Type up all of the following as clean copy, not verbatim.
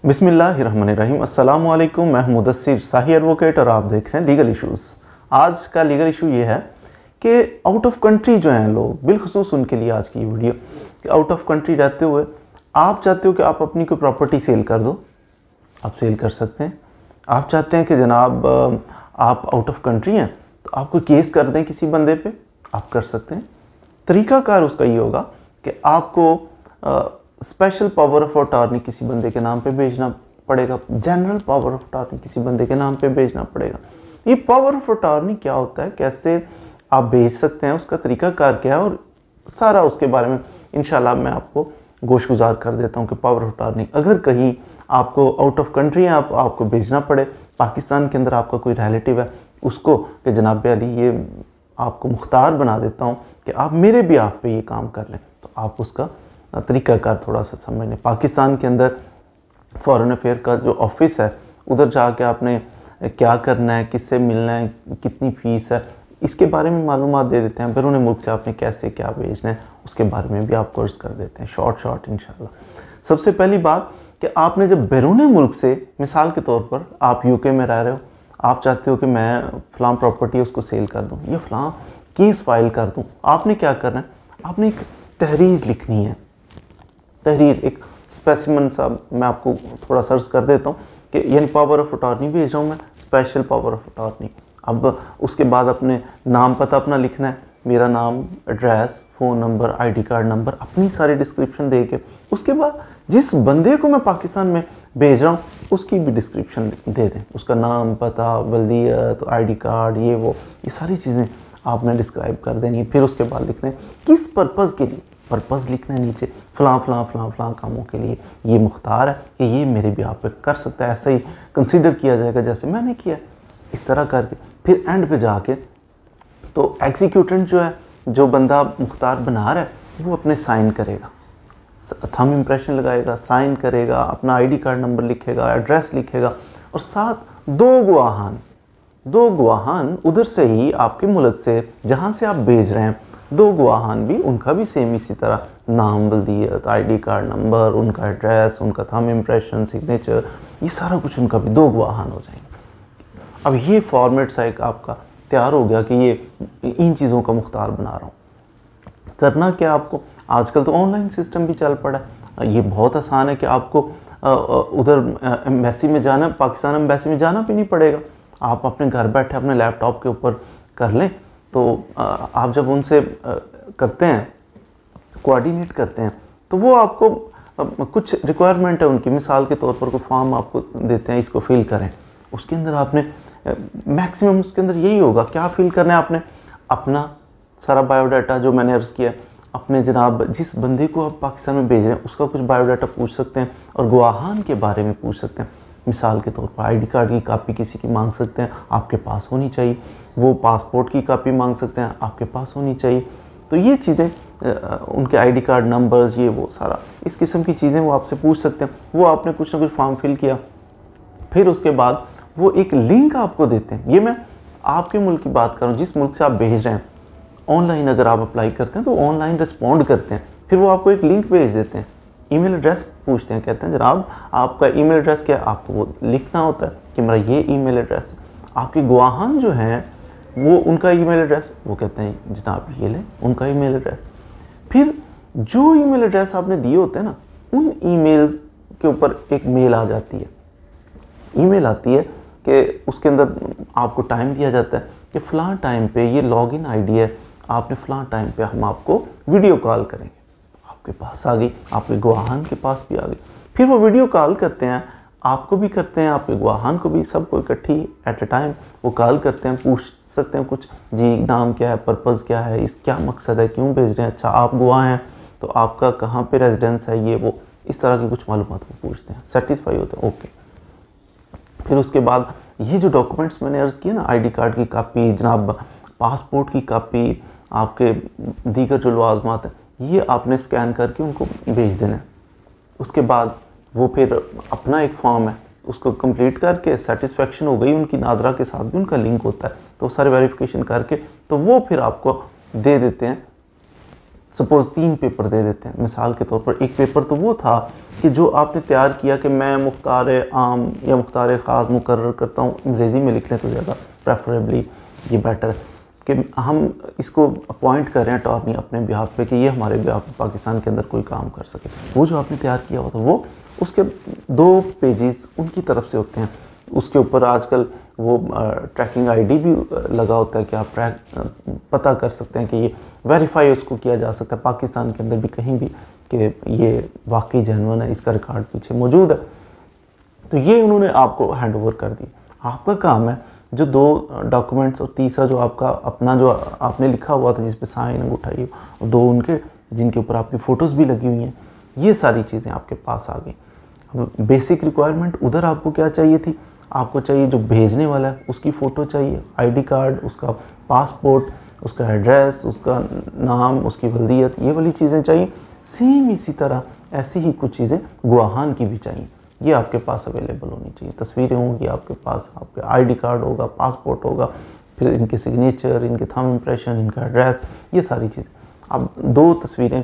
बिस्मिल्लाहिर्रहमानिर्रहीम। अस्सलाम वालेकुम। मैं हूं मुदस्सिर शाही एडवोकेट और आप देख रहे हैं लीगल इश्यूज़। आज का लीगल इशू ये है कि आउट ऑफ कंट्री जो हैं लोग, बिलखुसूस उनके लिए आज की वीडियो कि आउट ऑफ कंट्री रहते हुए आप चाहते हो कि आप अपनी कोई प्रॉपर्टी सेल कर दो, आप सेल कर सकते हैं। आप चाहते हैं कि जनाब आप आउट ऑफ कंट्री हैं तो आप कोई केस कर दें किसी बंदे पे, आप कर सकते हैं। तरीक़ाकार उसका ये होगा कि आपको स्पेशल पावर ऑफ अटॉर्नी किसी बंदे के नाम पे भेजना पड़ेगा, जनरल पावर ऑफ अटॉर्नी किसी बंदे के नाम पे भेजना पड़ेगा। ये पावर ऑफ अटॉर्नी क्या होता है, कैसे आप भेज सकते हैं, उसका तरीक़ाकार क्या है और सारा उसके बारे में इंशाल्लाह मैं आपको गोशगुजार कर देता हूँ कि पावर ऑफ अटॉर्नी अगर कहीं आपको आउट ऑफ कंट्री है, आपको भेजना पड़े, पाकिस्तान के अंदर आपका कोई रिलेटिव है उसको कि जनाब अली ये आपको मुख्तार बना देता हूँ कि आप मेरे भी आप पे ये काम कर लें, तो आप उसका तरीक़ाकार थोड़ा सा समझ लें। पाकिस्तान के अंदर फॉरेन अफेयर का जो ऑफिस है उधर जाके आपने क्या करना है, किससे मिलना है, कितनी फ़ीस है, इसके बारे में मालूमात दे देते हैं। बैरून मुल्क से आपने कैसे क्या भेजना है उसके बारे में भी आपको अर्ज़ कर देते हैं शॉर्ट इंशाल्लाह। सबसे पहली बात कि आपने जब बैरून मुल्क से, मिसाल के तौर पर आप यूके में रह रहे हो, आप चाहते हो कि मैं फ़लाँ प्रॉपर्टी उसको सेल कर दूँ या फ़लाँ केस फाइल कर दूँ, आपने क्या करना है, आपने एक तहरीर लिखनी है। तहरीर एक स्पेसिमन सा मैं आपको थोड़ा सर्च कर देता हूँ कि यानी पावर ऑफ अटॉर्नी भेज रहा हूँ मैं, स्पेशल पावर ऑफ अटॉर्नी। अब उसके बाद अपने नाम पता अपना लिखना है, मेरा नाम, address, phone number, ID card number, अपनी सारी डिस्क्रिप्शन दे के उसके बाद जिस बंदे को मैं पाकिस्तान में भेज रहा हूँ उसकी भी डिस्क्रिप्शन दे दें, उसका नाम, पता, वल्दियत, आईडी कार्ड, ये सारी चीज़ें आपने डिस्क्राइब कर देनी है। फिर उसके बाद लिखना है किस पर्पज़ के लिए, पर्पज़ लिखना है नीचे, फ़लाँ कामों के लिए ये मुख्तार है कि ये मेरे भी आप पे कर सकता है, ऐसा ही कंसीडर किया जाएगा जैसे मैंने किया, इस तरह करके फिर एंड पे जाके तो एग्जीक्यूटेंट जो है, जो बंदा मुख्तार बना रहा है वो अपने साइन करेगा, थंब इम्प्रेशन लगाएगा, साइन करेगा, अपना आईडी कार्ड नंबर लिखेगा, एड्रेस लिखेगा और साथ दो गवाहान उधर से ही आपके मुल्क से जहाँ से आप भेज रहे हैं, दो गवाहान भी, उनका भी सेम इसी तरह नाम, बल्दियत, आईडी कार्ड नंबर, उनका एड्रेस, उनका थंब इम्प्रेशन, सिग्नेचर, ये सारा कुछ उनका भी दो गवाहान हो जाएंगे। अब ये फॉर्मेट सा एक आपका तैयार हो गया कि ये इन चीज़ों का मुख्तार बना रहा हूँ। करना क्या आपको, आजकल तो ऑनलाइन सिस्टम भी चल पड़ा है, ये बहुत आसान है कि आपको उधर एम्बेसी में जाना, पाकिस्तान एम्बेसी में जाना भी नहीं पड़ेगा, आप अपने घर बैठे अपने लैपटॉप के ऊपर कर लें। तो आप जब उनसे करते हैं, कोऑर्डिनेट करते हैं, तो वो आपको कुछ रिक्वायरमेंट है उनकी, मिसाल के तौर पर कोई फॉर्म आपको देते हैं, इसको फिल करें, उसके अंदर आपने मैक्सिमम उसके अंदर यही होगा, क्या फिल करना है आपने, अपना सारा बायोडाटा जो मैंने अर्ज़ किया, अपने जनाब जिस बंदे को आप पाकिस्तान में भेज रहे हैं उसका कुछ बायोडाटा पूछ सकते हैं और गवाहान के बारे में पूछ सकते हैं। मिसाल के तौर पर आईडी कार्ड की कापी किसी की मांग सकते हैं, आपके पास होनी चाहिए, वो पासपोर्ट की कापी मांग सकते हैं, आपके पास होनी चाहिए। तो ये चीज़ें उनके आईडी कार्ड नंबर्स, ये वो सारा इस किस्म की चीज़ें वो आपसे पूछ सकते हैं। वो आपने कुछ ना कुछ फॉर्म फिल किया, फिर उसके बाद वो एक लिंक आपको देते हैं। ये मैं आपके मुल्क की बात कर रहा हूँ, जिस मुल्क से आप भेज रहे हैं, ऑनलाइन अगर आप अप्लाई करते हैं तो ऑनलाइन रिस्पॉन्ड करते हैं, फिर वो आपको एक लिंक भेज देते हैं, ईमेल एड्रेस पूछते हैं, कहते हैं जनाब आपका ईमेल एड्रेस क्या है, आपको वो लिखना होता है कि मेरा ये ईमेल एड्रेस है। आपके गवाहान जो हैं वो उनका ईमेल एड्रेस, वो कहते हैं जनाब ये लें उनका ईमेल एड्रेस। फिर जो ईमेल एड्रेस आपने दिए होते हैं ना, उन ईमेल के ऊपर एक मेल आ जाती है, ईमेल आती है कि उसके अंदर आपको टाइम दिया जाता है कि फ़लाँ टाइम पे ये लॉगिन आईडी है, आपने फ़लाँ टाइम पे हम आपको वीडियो कॉल करेंगे। आपके पास आ गई, आपके गवाहान के पास भी आ गई, फिर वो वीडियो कॉल करते हैं, आपको भी करते हैं, आपके गवाहान को भी, सबको इकट्ठी एट ए टाइम वो कॉल करते हैं, पूछ सकते हैं कुछ, जी नाम क्या है, पर्पज़ क्या है, इस क्या मकसद है, क्यों भेज रहे हैं, अच्छा आप गवाह हैं तो आपका कहाँ पे रेजिडेंस है, ये वो इस तरह की कुछ मालूमात वो पूछते हैं, सेटिस्फाई होते हैं, ओके। फिर उसके बाद ये जो डॉक्यूमेंट्स मैंने अर्ज़ किए ना, आईडी कार्ड की कापी, जनाब पासपोर्ट की कापी, आपके दीगर जो लवाज़मात हैं, ये आपने स्कैन करके उनको भेज देना है। उसके बाद वो फिर अपना एक फॉर्म है, उसको कंप्लीट करके सेटिस्फेक्शन हो गई उनकी, नादरा के साथ भी उनका लिंक होता है, तो सारे वेरिफिकेशन करके तो वो फिर आपको दे देते हैं सपोज़ 3 पेपर दे देते हैं मिसाल के तौर पर। एक पेपर तो वो था कि जो आपने तैयार किया कि मैं मुख्तार आम या मुख्तार ख़ास मुकर्रर करता हूँ, अंग्रेज़ी में लिख लें तो ज़्यादा प्रेफरेबली ये बेटर कि हम इसको अपॉइंट कर रहे हैं अटॉर्नी अपने बिहाफ पे कि ये हमारे बिहाफ पे पाकिस्तान के अंदर कोई काम कर सके। वो जो आपने तैयार किया हुआ था वो उसके 2 पेजेस उनकी तरफ से होते हैं। उसके ऊपर आजकल वो ट्रैकिंग आईडी भी लगा होता है कि आप पता कर सकते हैं कि ये वेरीफाई उसको किया जा सकता है पाकिस्तान के अंदर भी कहीं भी कि ये वाकई जेन्युइन है, इसका रिकॉर्ड पीछे मौजूद है। तो ये उन्होंने आपको हैंड ओवर कर दी। आपका काम है जो 2 डॉक्यूमेंट्स और तीसरा जो आपका अपना जो आपने लिखा हुआ था जिस पे साइन अंगूठाई और 2 उनके जिनके ऊपर आपकी फ़ोटोज़ भी लगी हुई हैं, ये सारी चीज़ें आपके पास आ गई। अब बेसिक रिक्वायरमेंट उधर आपको क्या चाहिए थी, आपको चाहिए जो भेजने वाला है उसकी फ़ोटो चाहिए, आईडी कार्ड, उसका पासपोर्ट, उसका एड्रेस, उसका नाम, उसकी वल्दियत, ये वाली चीज़ें चाहिए। सेम इसी तरह ऐसी ही कुछ चीज़ें गवाहान की भी चाहिए, ये आपके पास अवेलेबल होनी चाहिए। तस्वीरें होंगी आपके पास, आपका आईडी कार्ड होगा, पासपोर्ट होगा, फिर इनके सिग्नेचर, इनके थंब इम्प्रेशन, इनका एड्रेस, ये सारी चीज़ें। अब 2 तस्वीरें,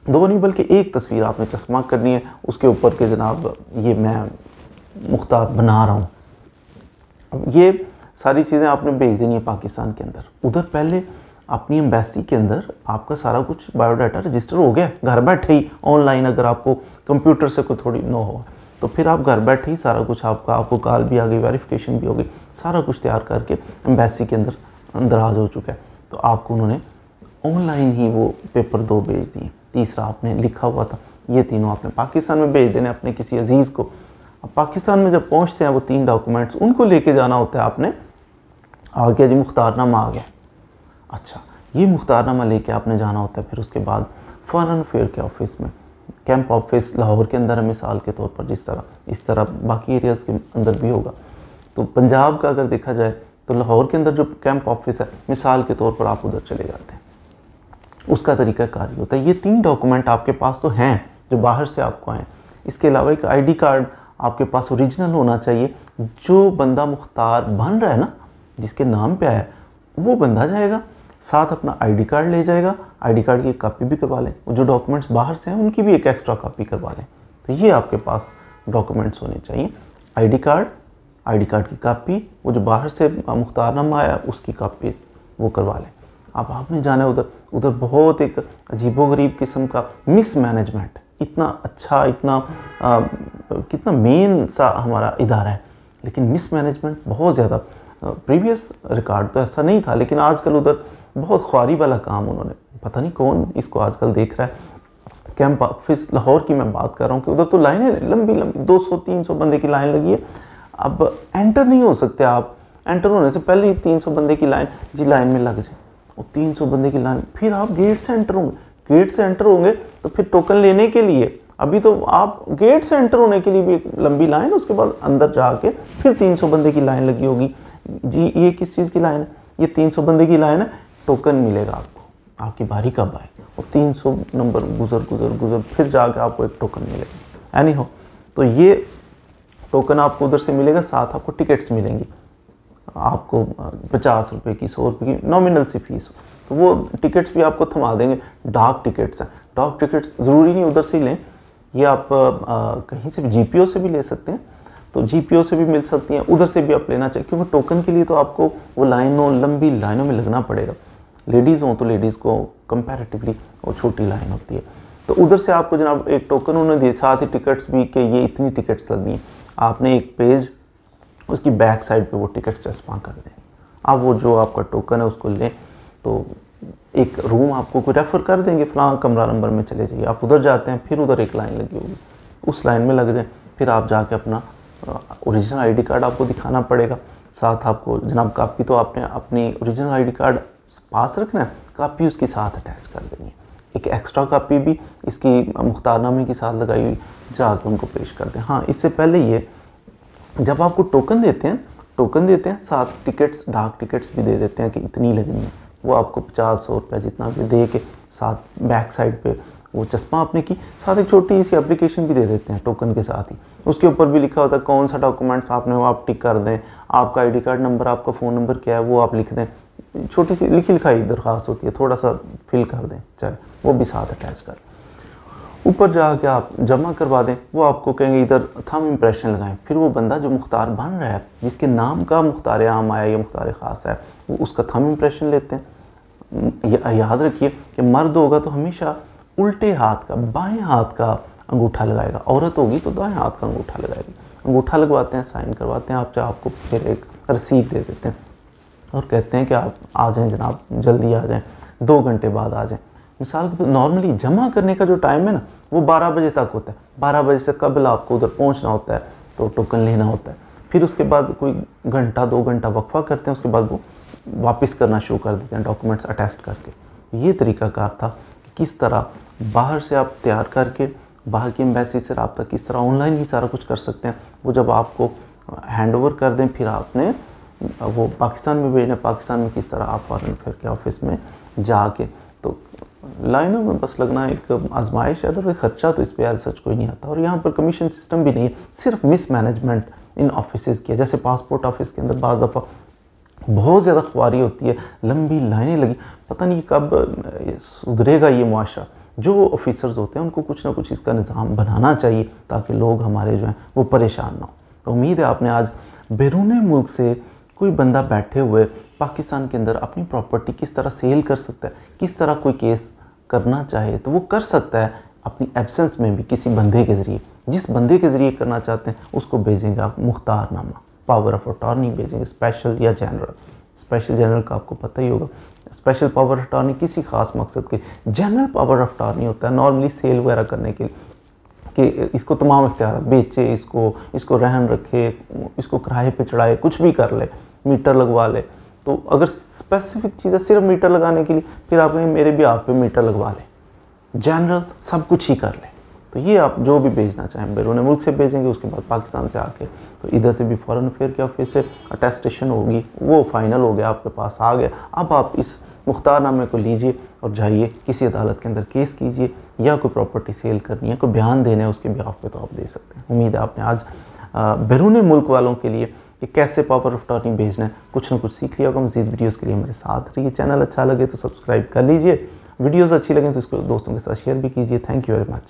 2 नहीं बल्कि 1 तस्वीर आपने चश्मा करनी है उसके ऊपर के जनाब ये मैं मुख्तार बना रहा हूँ। अब ये सारी चीज़ें आपने भेज देनी है पाकिस्तान के अंदर। उधर पहले अपनी एम्बेसी के अंदर आपका सारा कुछ बायोडाटा रजिस्टर हो गया घर बैठे ही ऑनलाइन। अगर आपको कंप्यूटर से कोई थोड़ी नो हो तो फिर आप घर बैठे ही सारा कुछ आपको कॉल भी आ गई, वेरिफिकेशन भी हो गई, सारा कुछ तैयार करके एम्बेसी के अंदर अंदराज हो चुका है। तो आपको उन्होंने ऑनलाइन ही वो पेपर 2 भेज दिए। तीसरा आपने लिखा हुआ था, ये तीनों आपने पाकिस्तान में भेज देने अपने किसी अजीज़ को। अब पाकिस्तान में जब पहुँचते हैं वो 3 डॉक्यूमेंट्स उनको लेके जाना होता है आपने। आ गया जी मुख्तारनामा आ गया, अच्छा ये मुख्तारनामा लेके आपने जाना होता है फिर उसके बाद फॉरेन अफेयर के ऑफिस में। कैंप ऑफिस लाहौर के अंदर है मिसाल के तौर पर, जिस तरह इस तरह बाकी एरियाज़ के अंदर भी होगा। तो पंजाब का अगर देखा जाए तो लाहौर के अंदर जो कैंप ऑफिस है मिसाल के तौर पर आप उधर चले जाते हैं, उसका तरीका कारी होता है। ये 3 डॉक्यूमेंट आपके पास तो हैं जो बाहर से आपको आए। इसके अलावा एक आईडी कार्ड आपके पास ओरिजिनल होना चाहिए। जो बंदा मुख्तार बन रहा है ना, जिसके नाम पे आया वो बंदा जाएगा साथ अपना आईडी कार्ड ले जाएगा, आईडी कार्ड की कॉपी भी करवा लें। जो डॉक्यूमेंट्स बाहर से हैं उनकी भी एक एक्स्ट्रा कॉपी करवा लें। तो ये आपके पास डॉक्यूमेंट्स होने चाहिए, आईडी कार्ड की कॉपी, वो जो बाहर से मुख्तारनामा आया उसकी कॉपी वो करवा लें। अब आपने जाना है उधर बहुत एक अजीबोगरीब किस्म का मिसमैनेजमेंट, इतना अच्छा इतना कितना मेन सा हमारा इदारा है, लेकिन मिसमैनेजमेंट बहुत ज़्यादा। प्रीवियस रिकॉर्ड तो ऐसा नहीं था, लेकिन आजकल उधर बहुत ख्वारी वाला काम उन्होंने, पता नहीं कौन इसको आजकल देख रहा है। कैंप ऑफिस लाहौर की मैं बात कर रहा हूँ कि उधर तो लाइनें लंबी 200-300 बंदे की लाइन लगी है। अब एंटर नहीं हो सकते आप, एंटर होने से पहले ही 300 बंदे की लाइन जी लाइन में लग जाए, और 300 बंदे की लाइन, फिर आप गेट से एंटर होंगे। गेट से एंटर होंगे तो फिर टोकन लेने के लिए अभी तो आप गेट से एंटर होने के लिए भी एक लंबी लाइन, उसके बाद अंदर जाके फिर 300 बंदे की लाइन लगी होगी। जी ये किस चीज़ की लाइन है, ये 300 बंदे की लाइन है, टोकन मिलेगा आपको, आपकी बारी कब आए, और 300 नंबर गुजर फिर जाके आपको एक टोकन मिलेगा। एनी हो, तो ये टोकन आपको उधर से मिलेगा, साथ आपको टिकट्स मिलेंगी। आपको 50 रुपये की 100 रुपये की नॉमिनल सी फीस, तो वो टिकट्स भी आपको थमा देंगे। डाक टिकट्स हैं, डाक टिकट्स ज़रूरी नहीं उधर से ही लें, ये आप कहीं से भी जीपीओ से भी ले सकते हैं, तो जीपीओ से भी मिल सकती हैं, उधर से भी आप लेना चाहिए, क्योंकि टोकन के लिए तो आपको वो लंबी लाइनों में लगना पड़ेगा। लेडीज़ हों तो लेडीज़ को कंपैरेटिवली वो छोटी लाइन होती है, तो उधर से आपको जनाब एक टोकन उन्होंने दिए, साथ ही टिकट्स भी कि ये इतनी टिकट्स लगनी है। आपने एक पेज उसकी बैक साइड पे वो टिकट्स चस्पा कर दें। आप वो जो आपका टोकन है उसको लें, तो एक रूम आपको कोई रेफ़र कर देंगे, फ़लाँ कमरा नंबर में चले जाइए। आप उधर जाते हैं, फिर उधर एक लाइन लगी होगी, उस लाइन में लग जाए, फिर आप जाके अपना ओरिजिनल आईडी कार्ड आपको दिखाना पड़ेगा। साथ आपको जनाब कापी तो आपने अपनी ओरिजिनल आईडी कार्ड पास रखना है, कापी उसके साथ अटैच कर देनी है। एक एक्स्ट्रा कापी भी इसकी मुख्तारनामे के साथ लगाई हुई जाके उनको पेश कर दें। हाँ, इससे पहले ये जब आपको टोकन देते हैं साथ टिकट्स, डाक टिकट्स भी दे देते हैं कि इतनी लगनी है, वो आपको 50-100 रुपये जितना भी दे के साथ बैक साइड पे वो चश्मा आपने की, साथ एक छोटी सी एप्लीकेशन भी दे देते हैं टोकन के साथ ही। उसके ऊपर भी लिखा होता है कौन सा डॉक्यूमेंट्स आपने, वो आप टिक कर दें, आपका आईडी कार्ड नंबर, आपका फ़ोन नंबर क्या है वो आप लिख दें। छोटी सी लिखी लिखाई दरख्वास्त होती है, थोड़ा सा फिल कर दें, चाहे वो भी साथ अटैच कर। ऊपर जाके आप जमा करवा दें, वो आपको कहेंगे इधर थंब इम्प्रेशन लगाएं। फिर वो बंदा जो मुख्तार बन रहा है, जिसके नाम का मुख्तार आम आया या मुख्तार ख़ास है, वो उसका थंब इम्प्रेशन लेते हैं। याद रखिए कि मर्द होगा तो हमेशा उल्टे हाथ का, बाएं हाथ का अंगूठा लगाएगा, औरत होगी तो दाएं हाथ का अंगूठा लगाएगी। अंगूठा लगवाते हैं, साइन करवाते हैं, आपको फिर एक रसीद दे देते हैं और कहते हैं कि आप आ जाएं जनाब, जल्दी आ जाएं, 2 घंटे बाद आ जाएं। मिसाल के नॉर्मली जमा करने का जो टाइम है ना, वो 12 बजे तक होता है। 12 बजे से कबल आपको उधर पहुंचना होता है, तो टोकन लेना होता है। फिर उसके बाद कोई घंटा 2 घंटा वक्फा करते हैं, उसके बाद वो वापस करना शुरू कर देते हैं डॉक्यूमेंट्स अटेस्ट करके। ये तरीकाकार था कि किस तरह बाहर से आप तैयार करके बाहर की एम्बेसी से रब्ता किस तरह ऑनलाइन ही सारा कुछ कर सकते हैं। वो जब आपको हैंड ओवर कर दें, फिर आपने वो पाकिस्तान में भेजना, पाकिस्तान में किस तरह आप फॉरेन अफेयर के ऑफिस में जाके, तो लाइनों में बस लगना एक आजमाइश है, अदरवाइज खर्चा तो इस पर सच कोई नहीं आता। और यहाँ पर कमीशन सिस्टम भी नहीं है, सिर्फ मिस मैनेजमेंट इन ऑफिस की है। जैसे पासपोर्ट ऑफिस के अंदर बाज़ दफ़ा बहुत ज़्यादा ख्वारी होती है, लंबी लाइनें लगी, पता नहीं कब सुधरेगा ये मुआशरा। जो ऑफिसर्स होते हैं उनको कुछ ना कुछ इसका निज़ाम बनाना चाहिए ताकि लोग हमारे जो हैं वो परेशान ना हो। तो उम्मीद है आपने आज बैरून मुल्क से कोई बंदा बैठे हुए पाकिस्तान के अंदर अपनी प्रॉपर्टी किस तरह सेल कर सकता है, किस तरह कोई केस करना चाहे तो वो कर सकता है अपनी एब्सेंस में भी किसी बंदे के ज़रिए। जिस बंदे के ज़रिए करना चाहते हैं उसको भेजेंगे आप मुख्तारनामा, पावर ऑफ अटॉर्नी भेजेंगे, स्पेशल या जनरल। स्पेशल जनरल का आपको पता ही होगा, स्पेशल पावर ऑफ अटॉर्नी किसी खास मकसद के, जनरल पावर ऑफ अटॉर्नी होता है नॉर्मली सेल वगैरह करने के लिए, कि इसको तमाम इख्तियार बेचे, इसको रहन रखे, इसको किराए पे चढ़ाए, कुछ भी कर ले, मीटर लगवा ले। तो अगर स्पेसिफिक चीज़ है सिर्फ मीटर लगाने के लिए, फिर आप कहेंगे मेरे भी आप पे मीटर लगवा ले। जनरल सब कुछ ही कर ले। तो ये आप जो भी भेजना चाहें बैरून मुल्क से भेजेंगे, उसके बाद पाकिस्तान से आके तो इधर से भी फॉरेन अफेयर के ऑफिस से अटेस्टेशन होगी, वो फाइनल हो गया, आपके पास आ गया। अब आप इस मुख्तारनामे को लीजिए और जाइए किसी अदालत के अंदर केस कीजिए, या कोई प्रॉपर्टी सेल करनी है, कोई बयान देना है, उसके बिहाफ पे तो आप दे सकते हैं। उम्मीद है आपने आज बैरून मुल्क वालों के लिए कि कैसे पावर ऑफ अटॉर्नी भेजना है कुछ ना कुछ सीख लिया होगा। मज़ीद वीडियोज़ के लिए मेरे साथ रहिए। चैनल अच्छा लगे तो सब्सक्राइब कर लीजिए, वीडियोज़ अच्छी लगे तो इसको दोस्तों के साथ शेयर भी कीजिए। Thank you very much.